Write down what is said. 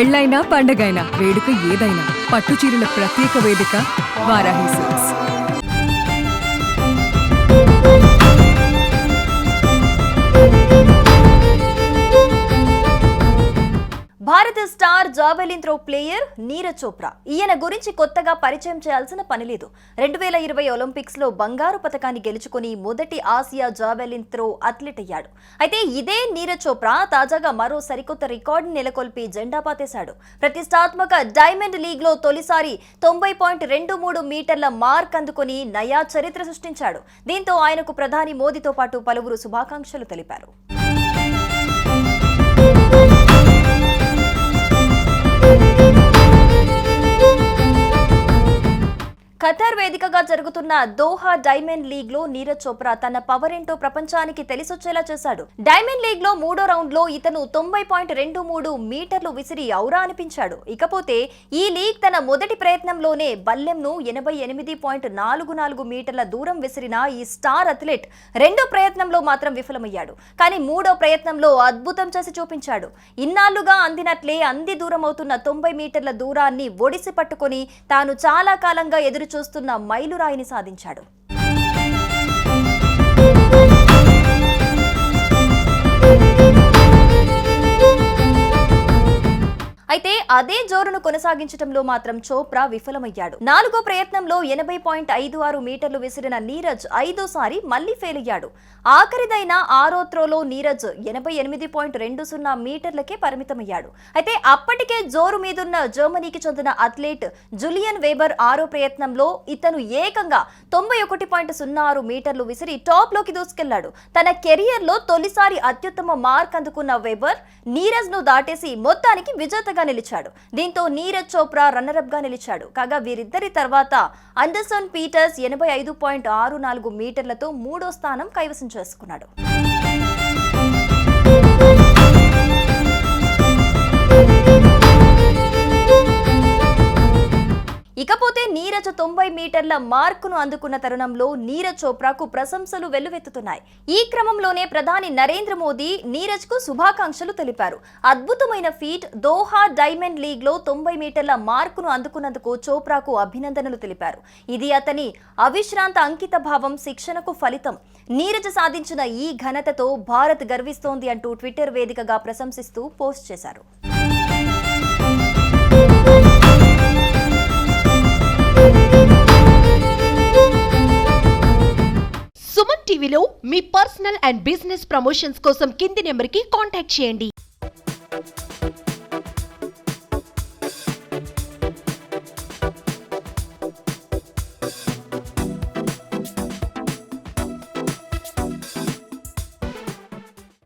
పెళ్లైనా పండగైనా వేడుక ఏదైనా పట్టు చీరల ప్రత్యేక వేదిక వారాహి సిల్క్స్. భారత star javelin throw player Neeraj Chopra. ఈయన గురించి కొత్తగా పరిచయం చేయాల్సిన పని లేదు. 2020 ఒలింపిక్స్ లో బంగారు పతకాన్ని గెలుచుకుని మొదటి ఆసియా జావెలిన్ త్రో అథ్లెట్ అయ్యాడు. అయితే ఇదే నీరజ్ చోప్రా తాజాగా మరో సరికొత్త రికార్డు నెలకొల్పి జెండా పాతేశాడు. ప్రతిష్టాత్మక డైమండ్ లీగ్ లో తొలిసారి 90.23 మీటర్ల మార్క్ అందుకుని నయా చరిత్ర సృష్టించాడు. దీంతో ఆయనకు ప్రధాని మోదీతో పాటు పలువురు శుభాకాంక్షలు తెలిపారు. ఖతార్ వేదికగా జరుగుతున్న దోహా డైమండ్ లీగ్ లో నీరజ్ చోప్రా తన పవర్ ఏంటో ప్రపంచానికి తెలిసొచ్చేలా చేశాడు. డైమండ్ లీగ్ లో 3వ రౌండ్ లో ఇతను 90.23 మీటర్లు విసిరి ఔరా అనిపించాడు. ఇకపోతే ఈ లీగ్ తన మొదటి ప్రయత్నంలోనే బల్లెంను 88.44 మీటర్ల దూరం విసిరిన ఈ స్టార్ అథ్లెట్ రెండో ప్రయత్నంలో మాత్రం విఫలమయ్యాడు. కానీ మూడో ప్రయత్నంలో అద్భుతం చేసి చూపించాడు. ఇన్నాళ్లుగా అందినట్లే అంది దూరం అవుతున్న 90 మీటర్ల దూరాన్ని ఒడిసి పట్టుకుని తాను చాలా కాలంగా ఎదురు చూస్తున్న మైలురాయిని సాధించాడు. అయితే అదే జోరును కొనసాగించడంలో మాత్రం చోప్రా విఫలమయ్యాడు. 4వ ప్రయత్నంలో 80.56 మీటర్లు విసిరిన నీరజ్ 5వ మళ్లీ ఫెయిల్ అయ్యాడు. ఆఖరిదైన 6వ త్రోలో నీరజ్ 88.20 మీటర్లకే పరిమితమయ్యాడు. అయితే అప్పటికే జోరు మీదున్న జర్మనీకి చెందిన అథ్లెట్ జులియన్ వేబర్ 6వ ప్రయత్నంలో ఇతను ఏకంగా 91.06 మీటర్లు విసిరి టాప్ లోకి దూసుకెళ్లాడు. తన కెరియర్ లో తొలిసారి అత్యుత్తమ మార్క్ అందుకున్న వేబర్ నీరజ్ ను దాటేసి మొత్తానికి విజేతగా నిలిచాడు. దీంతో నీరజ్ చోప్రా రన్నరప్ గా నిలిచాడు. కాగా వీరిద్దరి తర్వాత అండర్సన్ పీటర్స్ 85.64 మీటర్లతో 3వ స్థానం కైవసం చేసుకున్నాడు. ఇకపోతే నీరజ్ 90 మీటర్ల మార్కును అందుకున్న తరుణంలో నీరజ్ చోప్రాకు ప్రశంసలు వెల్లువెత్తుతున్నాయి. ఈ క్రమంలోనే ప్రధాని నరేంద్ర మోదీ నీరజ్ కు శుభాకాంక్షలు తెలిపారు. అద్భుతమైన ఫీట్ దోహా డైమండ్ లీగ్ లో 90 మీటర్ల మార్కును అందుకున్నందుకు చోప్రాకు అభినందనలు తెలిపారు. ఇది అతని అవిశ్రాంత అంకిత భావం, శిక్షణకు ఫలితం. నీరజ్ సాధించిన ఈ ఘనతతో భారత్ గర్విస్తోంది అంటూ ట్విట్టర్ వేదికగా ప్రశంసిస్తూ పోస్ట్ చేశారు. సుమన్ టీవీలో మీ పర్సనల్ అండ్ బిజినెస్ ప్రమోషన్స్ కోసం కింది నెంబర్కి కాంటాక్ట్ చేయండి.